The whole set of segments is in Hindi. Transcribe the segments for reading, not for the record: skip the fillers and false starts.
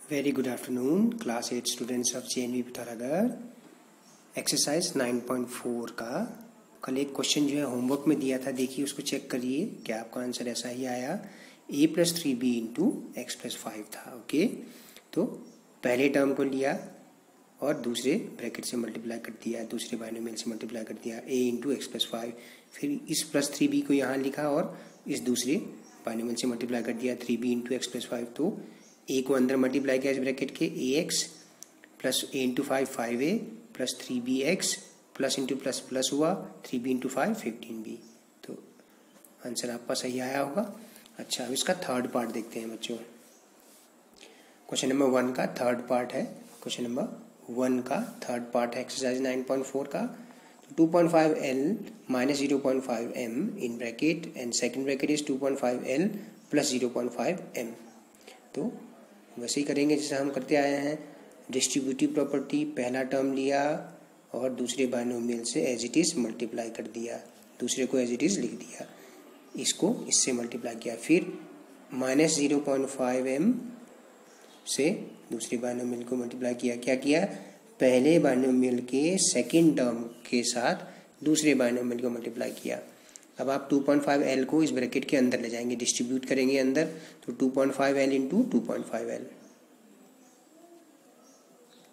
Very good afternoon class 8 students of JNV Pithoragarh. Exercise 9.4 का कल एक क्वेश्चन जो है होमवर्क में दिया था, देखिए उसको चेक करिए क्या आपका आंसर ऐसा ही आया। a + 3b into x plus 5 था। ओके, तो पहले टर्म को लिया और दूसरे ब्रैकेट से मल्टीप्लाई कर दिया, दूसरे बाइनोमियल से मल्टीप्लाई कर दिया a इंटू एक्स प्लस 5। फिर इस प्लस 3b को यहाँ लिखा और इस दूसरे बाइनोमियल से मल्टीप्लाई कर दिया 3b इंटू एक्स प्लस 5। तो a को अंदर मल्टीप्लाई किया इस ब्रैकेट के ax plus a into 5 5a plus 3bx plus into plus plus हुआ 3b इंटू 5 15b। तो आंसर आपका सही आया होगा। अच्छा, अब इसका थर्ड पार्ट देखते हैं बच्चों। क्वेश्चन नंबर 1 का थर्ड पार्ट है, क्वेश्चन नंबर 1 का थर्ड पार्ट है एक्सरसाइज 9.4 का। 2.5l minus 0.5m in bracket and second bracket is 2.5l plus 0.5m। तो वैसे ही करेंगे जैसे हम करते आए हैं। डिस्ट्रीब्यूटिव प्रॉपर्टी, पहला टर्म लिया और दूसरे बाइनोमियल से एज इट इज मल्टीप्लाई कर दिया, दूसरे को एज इट इज लिख दिया, इसको इससे मल्टीप्लाई किया। फिर माइनस 0.5m से दूसरे बाइनोमियल को मल्टीप्लाई किया। क्या किया? पहले बाइनोमियल के सेकेंड टर्म के साथ दूसरे बाइनोमियल को मल्टीप्लाई किया। अब आप 2.5l को इस ब्रैकेट के अंदर ले जाएंगे, डिस्ट्रीब्यूट करेंगे अंदर, तो 2.5l इंटू 2.5l।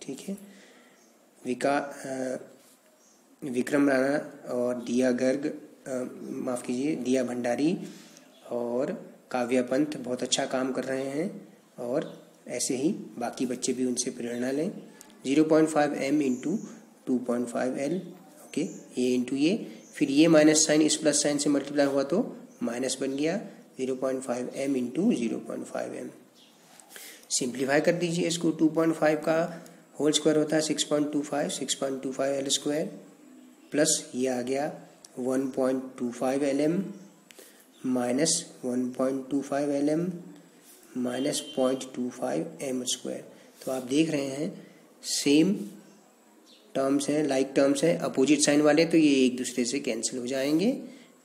ठीक है। विक्रम राणा और दिया गर्ग, माफ़ कीजिए दिया भंडारी और काव्या पंत बहुत अच्छा काम कर रहे हैं और ऐसे ही बाकी बच्चे भी उनसे प्रेरणा लें। 0.5m into 2.5l। ओके, ये इंटू ये, फिर ये माइनस साइन इस प्लस साइन से मल्टीप्लाई हुआ तो माइनस बन गया 0.5m इंटू 0.5m। सिंप्लीफाई कर दीजिए इसको। 2.5 का होल स्क्वायर होता है 6.25 L² प्लस ये आ गया 1.25 Lm minus 1.25 Lm minus 0.25 m²। तो आप देख रहे हैं सेम टर्म्स हैं, लाइक टर्म्स हैं, अपोजिट साइन वाले, तो ये एक दूसरे से कैंसिल हो जाएंगे।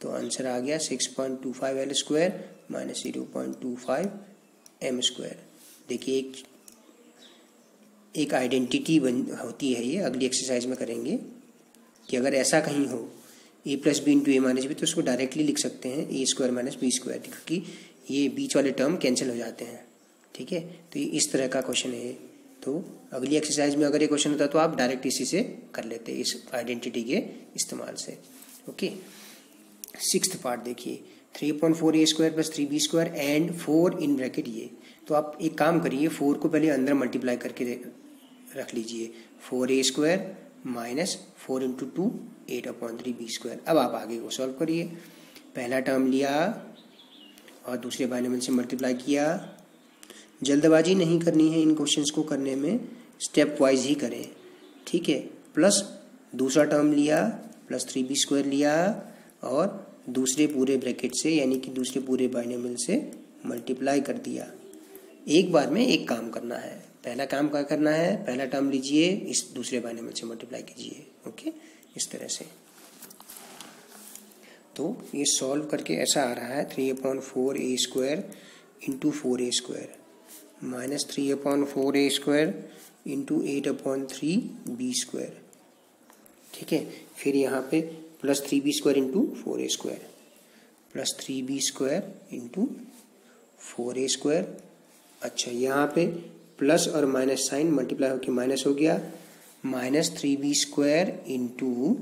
तो आंसर आ गया 6.25 L² माइनस 0.25 m²। देखिए एक आइडेंटिटी होती है, ये अगली एक्सरसाइज में करेंगे कि अगर ऐसा कहीं हो a plus b into a minus b, तो उसको डायरेक्टली लिख सकते हैं a² माइनस b², क्योंकि ये बीच वाले टर्म कैंसिल हो जाते हैं। ठीक है, तो ये इस तरह का क्वेश्चन है। तो अगली एक्सरसाइज में अगर ये क्वेश्चन होता तो आप डायरेक्ट इसी से कर लेते इस आइडेंटिटी के इस्तेमाल से। ओके, सिक्स्थ पार्ट देखिए। 3/4a² plus 3b² and 4 in bracket ये। तो आप एक काम करिए, 4 को पहले अंदर मल्टीप्लाई करके रख लीजिए। 4a² minus 4 into 2 8/3b²। अब आप आगे को सॉल्व करिए। पहला टर्म लिया और दूसरे बाइनोमियल से मल्टीप्लाई किया। जल्दबाजी नहीं करनी है इन क्वेश्चंस को करने में, स्टेप वाइज ही करें। ठीक है, प्लस दूसरा टर्म लिया प्लस 3b² लिया और दूसरे पूरे ब्रैकेट से यानी कि दूसरे पूरे बाइनोमियल से मल्टीप्लाई कर दिया। एक बार में एक काम करना है। पहला काम क्या करना है? पहला टर्म लीजिए, इस दूसरे बाइनोमियल से मल्टीप्लाई कीजिए। ओके, इस तरह से। तो ये सॉल्व करके ऐसा आ रहा है 3/4a² into 4a² minus 3/4a² into 8/3b²। ठीक है, फिर यहाँ पे plus 3b² into 4a² plus 3b² into 4a²। अच्छा, यहाँ पे प्लस और माइनस साइन मल्टीप्लाई होकर माइनस हो गया, माइनस 3b² इंटू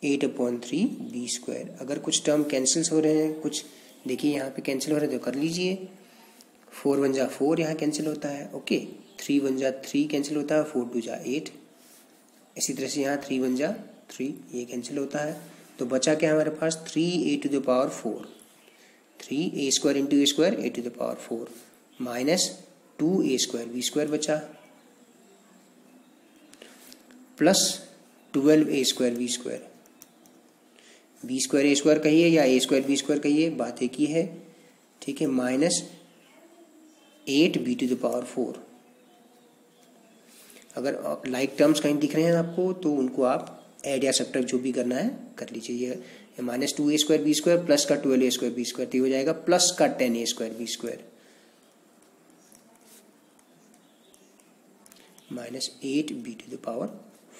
8/3b²। अगर कुछ टर्म कैंसिल हो रहे हैं, कुछ देखिए यहाँ पे कैंसिल हो रहे हैं तो कर लीजिए। 4 1 जा 4 यहाँ कैंसिल होता है। ओके, 3 1 जा 3 कैंसिल होता है, 4 2 जा 8। इसी तरह से यहाँ 3 1 जा 3 ये कैंसिल होता है। तो बचा क्या हमारे पास? 3a⁴, 3a² into a² a⁴ minus 2a² b² बचा प्लस 12a² b² a² कहिए या a² b² कहिए, बात एक ही है। ठीक है, माइनस 8b⁴। अगर लाइक टर्म्स कहीं दिख रहे हैं आपको तो उनको आप ऐड या सब्ट्रैक्ट जो भी करना है कर लीजिए। ये माइनस 2a² b² प्लस का 12a² b², तो हो जाएगा प्लस का 10a² b²। Minus 8b to the power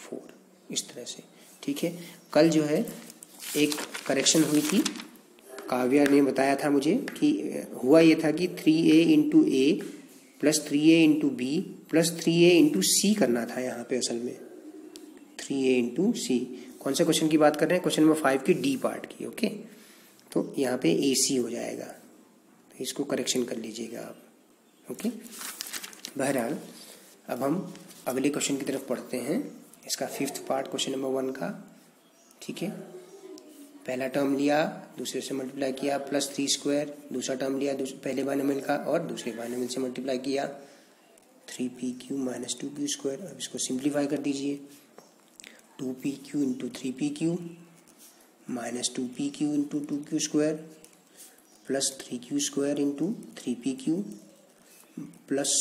4, इस तरह से। ठीक है, कल जो है एक करेक्शन हुई थी, काव्या ने बताया था मुझे कि हुआ ये था कि 3a into a plus 3a into b plus 3a into c करना था यहाँ पे असल में, 3a इंटू सी। कौन से क्वेश्चन की बात कर रहे हैं? क्वेश्चन नंबर 5 की डी पार्ट की। ओके, तो यहाँ पे AC हो जाएगा, तो इसको करेक्शन कर लीजिएगा आप। ओके, बहरहाल अब हम अगले क्वेश्चन की तरफ पढ़ते हैं, इसका 5th पार्ट क्वेश्चन नंबर 1 का। ठीक है, पहला टर्म लिया, दूसरे से मल्टीप्लाई किया प्लस 3 स्क्वायर, दूसरा टर्म लिया पहले बाइनोमियल का और दूसरे बाइनोमियल से मल्टीप्लाई किया 3pq माइनस 2q स्क्वायर। अब इसको सिंप्लीफाई कर दीजिए, 2pq into 3pq minus 2pq into 2q square plus 3q square into 3pq plus,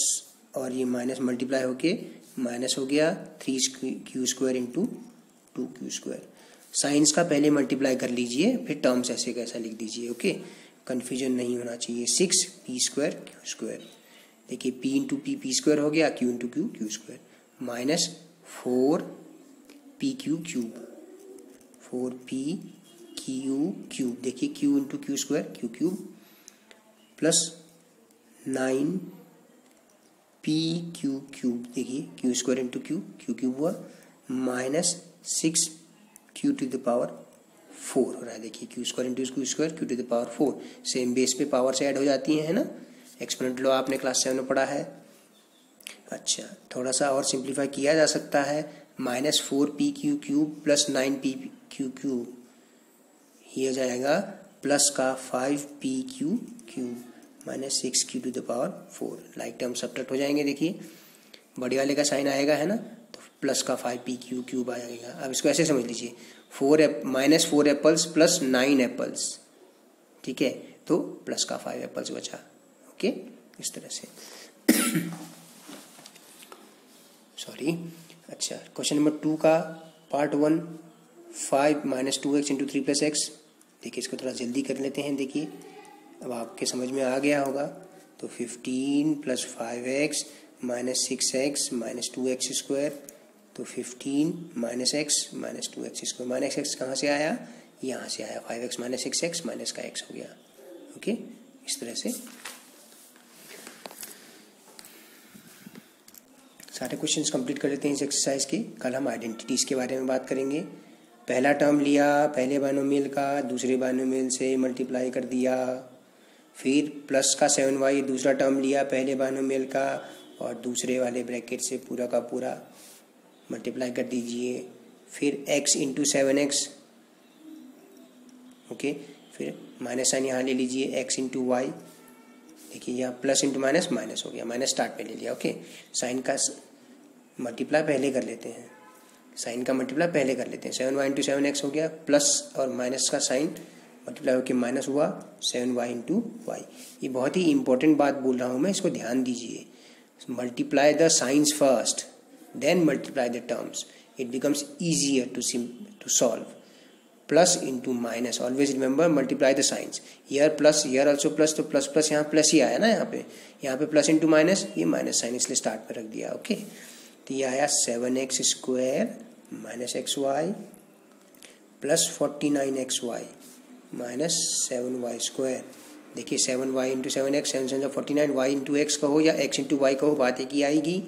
और ये माइनस मल्टीप्लाई होके माइनस हो गया 3q square into 2q square. Science का पहले मल्टीप्लाई कर लीजिए, फिर टर्म्स ऐसे कैसा लिख दीजिए। ओके, कन्फ्यूजन नहीं होना चाहिए। 6p स्क्वायर q स्क्वायर, देखिए p इंटू पी स्क्वायर हो गया, q into q square, minus 4pq cube, 4pq cube, देखिए q into q square q cube plus 9pq cube, देखिए q square into q cube हुआ, minus 6q to the power 4 हो रहा है। देखिए q square into q square q to the power 4, same base पे पावर से ऐड हो जाती है ना। एक्सपोनेंट लॉ आपने क्लास 7 में पढ़ा है। अच्छा, थोड़ा सा और सिंप्लीफाई किया जा सकता है, minus 4pq cube plus 9pq cube, ये हो जाएगा प्लस का 5pq cube minus 6q to the power 4। Like term subtract हो जाएंगे, देखिए बड़े वाले का साइन आएगा है ना, तो प्लस का 5pq क्यूब आएगा। अब इसको ऐसे समझ लीजिए, माइनस 4 एप्पल्स प्लस 9 एप्पल्स, ठीक है, तो प्लस का 5 एप्पल्स बचा। ओके, इस तरह से सॉरी। अच्छा, क्वेश्चन नंबर 2 का part 1, 5 minus 2x into 3 plus x. देखिए इसको थोड़ा जल्दी कर लेते हैं। देखिए अब आपके समझ में आ गया होगा, तो 15 plus 5x minus 6x minus 2x square, तो 15 minus x minus 2x square, minus x कहाँ से आया? यहाँ से आया, 5x माइनस 6x माइनस का x हो गया। ओके, इस तरह से सारे क्वेश्चंस कंप्लीट कर लेते हैं इस एक्सरसाइज के। कल हम आइडेंटिटीज़ के बारे में बात करेंगे। पहला टर्म लिया पहले बाइनोमियल का, दूसरे बाइनोमियल से मल्टीप्लाई कर दिया, फिर प्लस का 7y दूसरा टर्म लिया पहले बाइनोमियल का और दूसरे वाले ब्रैकेट से पूरा का पूरा मल्टीप्लाई कर दीजिए, फिर x इंटू 7x। ओके, फिर माइनस साइन यहाँ ले लीजिए, x इंटू वाई, देखिए यहाँ प्लस इंटू माइनस माइनस हो गया, माइनस स्टार्ट में ले लिया। ओके, साइन का मल्टीप्लाई पहले कर लेते हैं, साइन का मल्टीप्लाई पहले कर लेते हैं। 7y इंटू 7x हो गया, प्लस और माइनस का साइन मल्टीप्लाई होकर माइनस हुआ, 7y इंटू वाई। ये बहुत ही इंपॉर्टेंट बात बोल रहा हूँ मैं, इसको ध्यान दीजिए। Multiply the science first, then multiply the terms, it becomes easier to solve. Plus into minus, always remember multiply the signs. Here plus, here also plus, तो प्लस प्लस यहाँ प्लस ही आया ना, यहाँ पे प्लस इंटू माइनस, ये माइनस साइन इसलिए स्टार्ट पे रख दिया। ओके, तो ये आया 7x square minus xy plus 49xy minus 7y square. देखिए 7y into 7x, 7 49, y into x कहो या x इंटू वाई कहो, बात एक ही आएगी।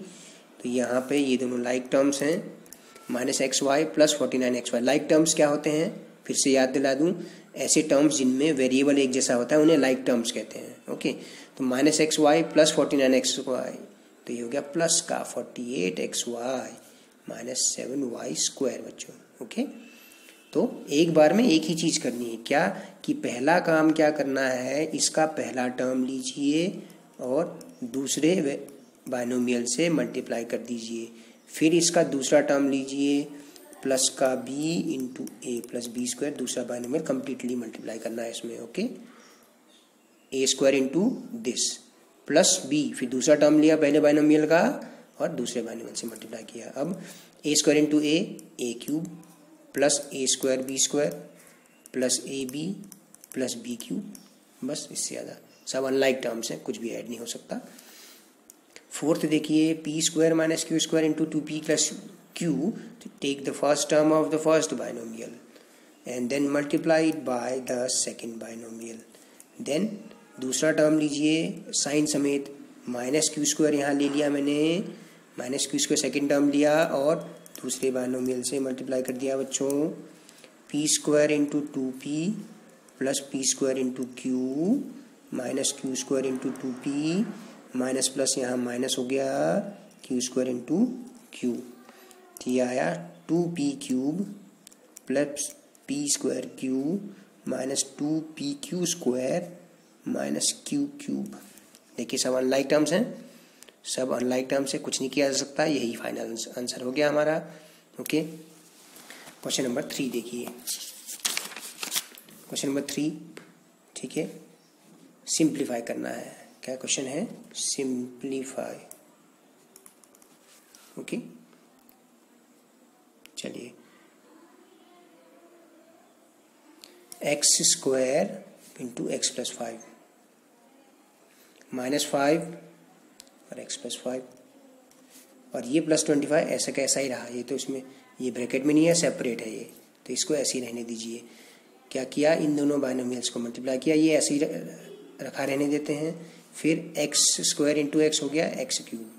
तो यहाँ पे ये दोनों लाइक टर्म्स हैं, minus xy plus 49xy। Like terms क्या होते हैं, फिर से याद दिला दूँ, ऐसे टर्म्स जिनमें वेरिएबल एक जैसा होता है उन्हें लाइक टर्म्स कहते हैं। ओके, तो माइनस xy प्लस 49xy, तो ये हो गया प्लस का 48xy माइनस 7y स्क्वायर बच्चों। ओके, तो एक बार में एक ही चीज़ करनी है, क्या कि पहला काम क्या करना है, इसका पहला टर्म लीजिए और दूसरे बाइनोमियल से मल्टीप्लाई कर दीजिए, फिर इसका दूसरा टर्म लीजिए प्लस का b into a plus B square, दूसरा बाइनोमियल कंप्लीटली मल्टीप्लाई करना है इसमें। Okay, A square into this plus b, फिर दूसरा टर्म लिया पहले बाइनोमियल का और दूसरे बाइनोमियल से मल्टीप्लाई किया। अब a square into a cube plus a square b square plus a b plus b cube, बस इससे ज़्यादा सब अनलाइक टर्म्स हैं, कुछ भी ऐड नहीं हो सकता। फोर्थ देखिए p square minus q square into 2p plus q, take the first term of the first binomial and then multiply it by the second binomial. Then दूसरा टर्म लीजिए साइन समेत, माइनस क्यू स्क्वायर यहाँ ले लिया मैंने, minus q square second term लिया और दूसरे बाइनोमियल से मल्टीप्लाई कर दिया बच्चों। P square into 2p plus p square into q minus q square into 2p minus plus यहाँ माइनस हो गया क्यू स्क्वायर इंटू क्यू, तो ये आया 2p cube plus p square Q minus 2p Q square minus Q cube. देखिए सब अनलाइक टर्म्स हैं, सब अनलाइक टर्म्स से कुछ नहीं किया जा सकता, यही फाइनल आंसर हो गया हमारा। ओके, क्वेश्चन नंबर 3 देखिए, क्वेश्चन नंबर 3, ठीक है, सिंप्लीफाई करना है। क्या क्वेश्चन है? सिंप्लीफाई। ओके, चलिए, x square into x plus 5 minus 5 और एक्स प्लस 5 और ये प्लस 25 ऐसा कैसा ही रहा, ये तो इसमें ये ब्रैकेट में नहीं है, सेपरेट है ये, तो इसको ऐसे ही रहने दीजिए। क्या किया, इन दोनों बाइनोमियल्स को मल्टीप्लाई किया, ये ऐसे ही रखा रहने देते हैं। फिर एक्स स्क्वायर इंटू एक्स हो गया x cube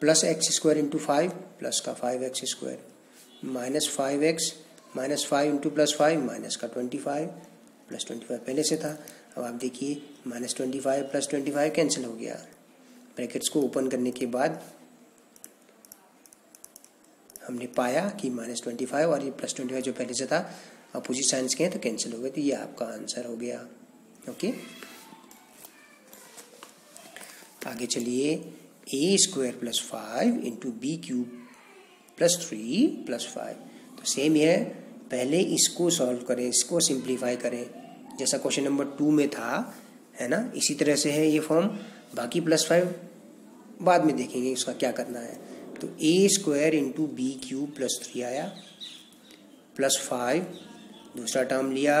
plus x square into 5 plus का 5x square minus 5x minus 5 into plus 5 minus का 25 प्लस 25 पहले से था। अब आप देखिए माइनस 25 प्लस 25 कैंसिल हो गया, ब्रैकेट्स को ओपन करने के बाद हमने पाया कि माइनस 25 और ये प्लस 25 जो पहले से था अपोजिट साइंस के हैं तो कैंसिल हो गए, तो ये आपका आंसर हो गया। ओके, आगे चलिए, a square plus 5 into b cube plus 3 plus 5, तो सेम ही है, पहले इसको सॉल्व करें, इसको सिंप्लीफाई करें जैसा क्वेश्चन नंबर 2 में था, है ना, इसी तरह से है ये फॉर्म। बाकी प्लस 5 बाद में देखेंगे इसका क्या करना है। तो a square into b cube plus 3 आया प्लस 5, दूसरा टर्म लिया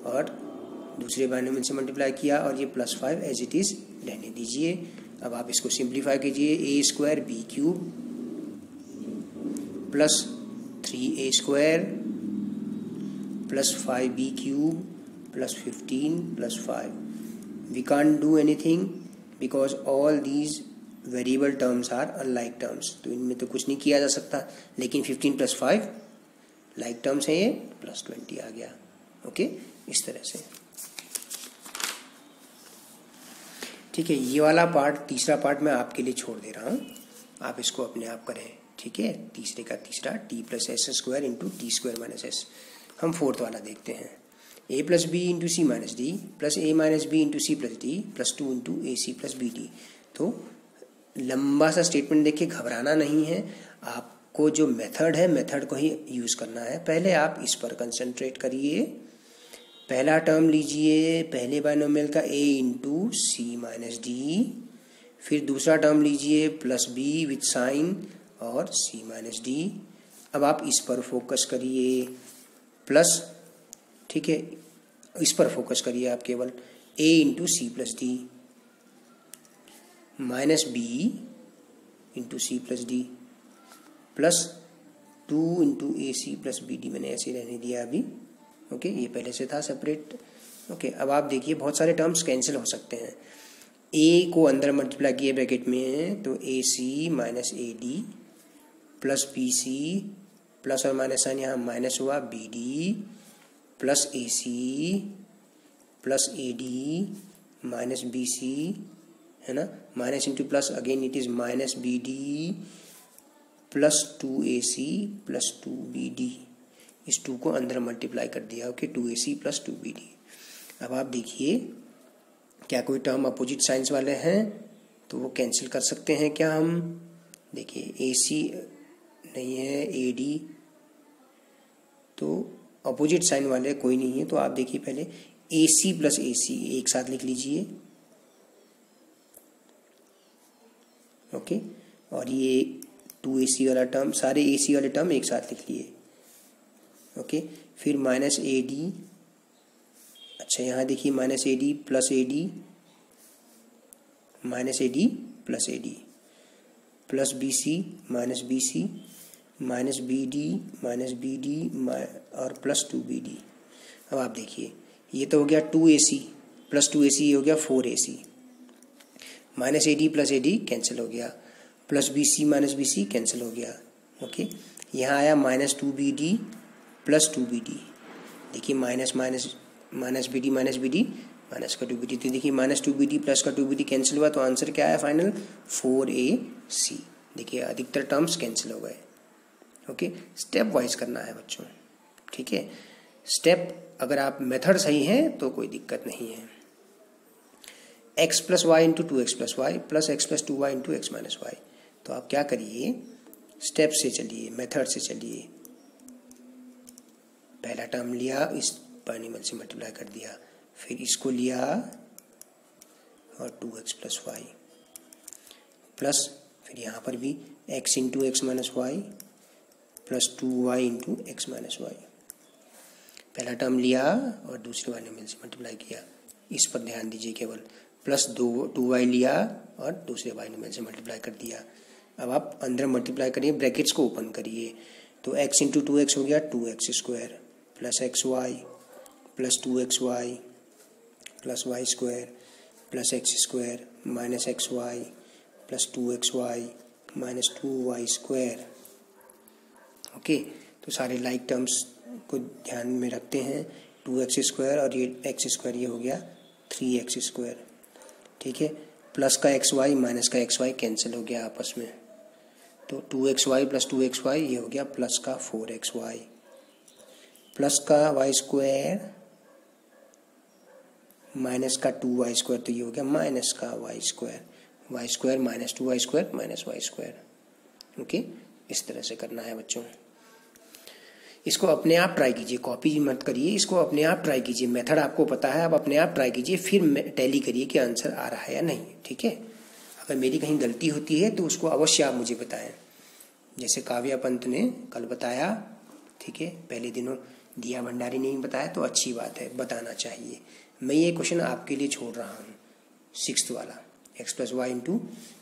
और दूसरे बाइनोमियल से मल्टीप्लाई किया और ये प्लस 5 एज इट इज रहने दीजिए। अब आप इसको सिंप्लीफाई कीजिए, a square b cube plus 3a square plus 5b cube plus 15 plus 5। We can't do anything because all these variable terms are unlike terms, तो इनमें तो कुछ नहीं किया जा सकता, लेकिन 15 प्लस 5 लाइक टर्म्स है, ये प्लस 20 आ गया। ओके, इस तरह से, ठीक है। ये वाला पार्ट, तीसरा पार्ट मैं आपके लिए छोड़ दे रहा हूँ, आप इसको अपने आप करें, ठीक है। तीसरे का तीसरा t plus s square into t square minus s. हम फोर्थ वाला देखते हैं, a plus b into c minus d plus a minus b into c plus d plus 2 into a c plus b d. तो लंबा सा स्टेटमेंट देखिए, घबराना नहीं है, आपको जो मेथड है मेथड को ही यूज़ करना है। पहले आप इस पर कंसंट्रेट करिए, पहला टर्म लीजिए पहले बाइनोमियल का a into c minus d, फिर दूसरा टर्म लीजिए प्लस b विथ साइन और c माइनस डी। अब आप इस पर फोकस करिए, प्लस, ठीक है, इस पर फोकस करिए आप केवल, a into c plus d minus b into c plus d plus 2 into a c plus b d, मैंने ऐसे रहने दिया अभी। ओके, ये पहले से था सेपरेट। ओके, अब आप देखिए बहुत सारे टर्म्स कैंसिल हो सकते हैं। a को अंदर मल्टीप्लाई किए ब्रैकेट में, तो a c minus a d plus b c plus और माइनस साइन यहाँ माइनस हुआ b d plus a c plus a d minus b c, है ना, minus into plus again it is minus b d plus 2ac plus 2bd, इस 2 को अंदर मल्टीप्लाई कर दिया। Okay, 2ac plus 2bd। अब आप देखिए क्या कोई टर्म अपोजिट साइंस वाले हैं तो वो कैंसिल कर सकते हैं क्या हम? देखिए ac नहीं है, ad, तो अपोजिट साइन वाले कोई नहीं है, तो आप देखिए पहले ac प्लस ac एक साथ लिख लीजिए। ओके, और ये 2ac वाला टर्म, सारे ac वाले टर्म एक साथ लिख लिए। ओके, फिर माइनस ए डी, अच्छा यहाँ देखिए minus a d plus a d minus a d plus a d plus b c minus b d और प्लस 2BD। अब आप देखिए ये तो हो गया 2AC प्लस 2AC, ये हो गया 4AC। Minus a d plus a D cancel हो गया, plus BC minus BC cancel हो गया। ओके, यहाँ आया माइनस 2BD प्लस 2BD। देखिए माइनस बी डी माइनस का 2BD, तो देखिए माइनस 2BD प्लस का 2BD कैंसिल हुआ, तो आंसर क्या है फाइनल 4AC। देखिए अधिकतर टर्म्स कैंसिल हो गए। ओके, स्टेप वाइज करना है बच्चों, ठीक है। स्टेप अगर आप मेथड सही है तो कोई दिक्कत नहीं है। x plus y into 2x plus y plus x plus 2y into x minus y. तो आप क्या करिए, स्टेप से चलिए, मेथड से चलिए। पहला टर्म लिया, इस बाइनोमियल से मल्टीप्लाई कर दिया, फिर इसको लिया और 2x प्लस वाई प्लस फिर यहाँ पर भी x into x minus y plus 2y into x minus y. पहला टर्म लिया और दूसरे बाइनोमियल से मल्टीप्लाई किया, इस पर ध्यान दीजिए केवल, प्लस 2y लिया और दूसरे बाइनोमियल से मल्टीप्लाई कर दिया। अब आप अंदर मल्टीप्लाई करिए, ब्रैकेट्स को ओपन करिए, तो x इंटू 2x हो गया 2x square plus xy plus 2xy plus y square plus x square minus xy plus 2xy minus 2y square. Okay, तो सारे लाइक टर्म्स को ध्यान में रखते हैं। 2x स्क्वायर और ये x स्क्वायर, ये हो गया 3x स्क्वायर, ठीक है। प्लस का xy माइनस का xy कैंसिल हो गया आपस में, तो 2xy प्लस 2xy ये हो गया प्लस का 4xy प्लस का y स्क्वायर माइनस का 2y स्क्वायर, तो ये हो गया माइनस का y square minus 2y square minus y square. Okay, इस तरह से करना है बच्चों। इसको अपने आप ट्राई कीजिए, कॉपी मत करिए, इसको अपने आप ट्राई कीजिए। मेथड आपको पता है, आप अपने आप ट्राई कीजिए, फिर टैली करिए कि आंसर आ रहा है या नहीं, ठीक है। अगर मेरी कहीं गलती होती है तो उसको अवश्य आप मुझे बताएं, जैसे काव्या पंत ने कल बताया, ठीक है। पहले दिनों दिया भंडारी ने बताया तो अच्छी बात है, बताना चाहिए। मैं ये क्वेश्चन आपके लिए छोड़ रहा हूँ, 6th वाला, x plus y into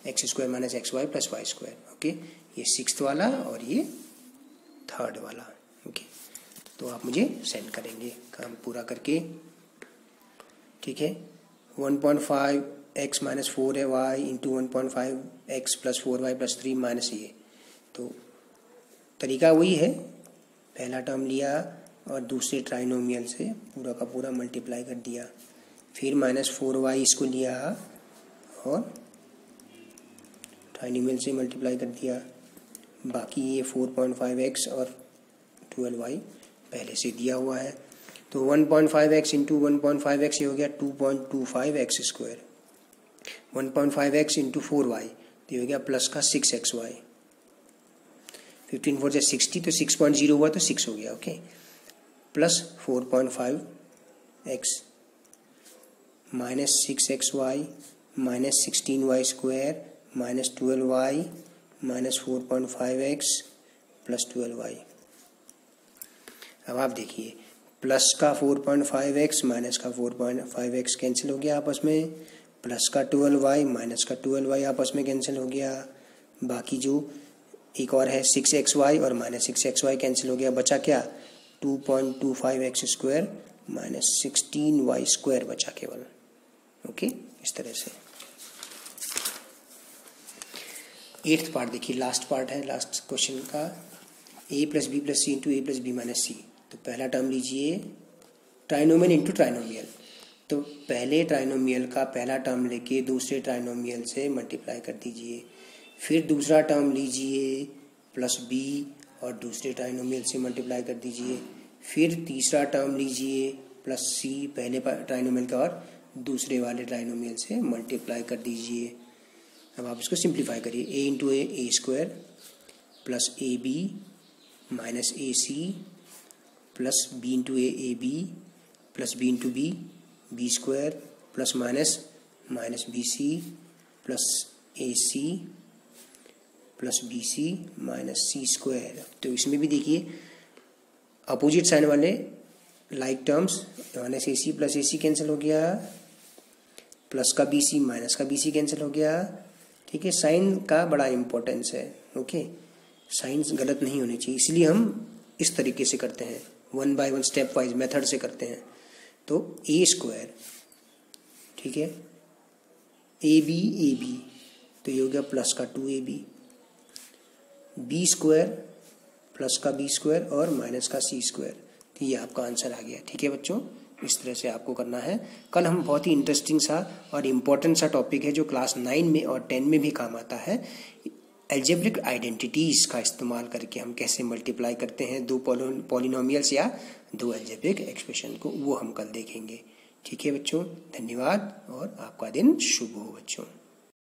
x square minus x y plus y square. Okay, ये 6th वाला और ये 3rd वाला। ओके, तो आप मुझे सेंड करेंगे काम पूरा करके, ठीक है। 1.5x minus 4y into 1.5x plus 4y plus 3 minus ये, तो तरीका वही है, पहला टर्म लिया और दूसरे ट्राइनोमियल से पूरा का पूरा मल्टीप्लाई कर दिया, फिर माइनस 4y इसको लिया और ट्राइनोमियल से मल्टीप्लाई कर दिया, बाकी ये 4.5x और 12y पहले से दिया हुआ है, तो 1.5x इंटू 1.5x ये हो गया 2.25x square, 1.5x into 4y तो ये हो गया प्लस का 6xy, 15 4 से 60 तो 6.0 हुआ तो 6 हो गया। Okay, plus 4.5x minus 6xy minus 16y square minus 12y minus 4.5x plus 12y। अब आप देखिए, प्लस का 4.5x माइनस का 4.5x कैंसिल हो गया आपस में, प्लस का 12y माइनस का 12y आपस में कैंसिल हो गया, बाकी जो एक और है 6xy और माइनस 6xy कैंसिल हो गया, बचा क्या 2.25x square minus 16y square बचा केवल। ओके, इस तरह से 8th पार्ट देखिए, लास्ट पार्ट है, लास्ट क्वेश्चन का, a plus b plus c into a plus b minus c. तो पहला टर्म लीजिए ट्राइनोमियल इंटू ट्राइनोमियल, तो पहले ट्राइनोमियल का पहला टर्म लेके दूसरे ट्राइनोमियल से मल्टीप्लाई कर दीजिए, फिर दूसरा टर्म लीजिए प्लस बी और दूसरे ट्राइनोमियल से मल्टीप्लाई कर दीजिए, फिर तीसरा टर्म लीजिए प्लस सी पहले ट्राइनोमियल का और दूसरे वाले ट्राइनोमियल से मल्टीप्लाई कर दीजिए। अब आप इसको सिंप्लीफाई करिए, a into a square plus a b minus a c plus b into a b plus b into b square plus minus minus b c plus a c plus b c minus c square. तो इसमें भी देखिए अपोजिट साइन वाले like terms, minus a c plus a c cancel हो गया, प्लस का बी सी माइनस का बी सी कैंसिल हो गया, ठीक है, साइन का बड़ा इम्पोर्टेंस है। ओके, साइंस गलत नहीं होनी चाहिए, इसलिए हम इस तरीके से करते हैं, 1 बाय 1 स्टेप वाइज मेथड से करते हैं। तो ए स्क्वायर, ठीक है, ए बी, तो ये हो गया प्लस का 2ab, बी स्क्वायर प्लस का बी स्क्वायर और माइनस का सी स्क्वायर, तो ये आपका आंसर आ गया। ठीक है बच्चों, इस तरह से आपको करना है। कल हम बहुत ही इंटरेस्टिंग सा और इम्पोर्टेंट सा टॉपिक है जो क्लास 9 में और 10 में भी काम आता है, एल्जेब्रिक आइडेंटिटीज का इस्तेमाल करके हम कैसे मल्टीप्लाई करते हैं दो पॉलिनोमियल्स या दो एल्जेब्रिक एक्सप्रेशन को, वो हम कल देखेंगे। ठीक है बच्चों, धन्यवाद और आपका दिन शुभ हो बच्चों।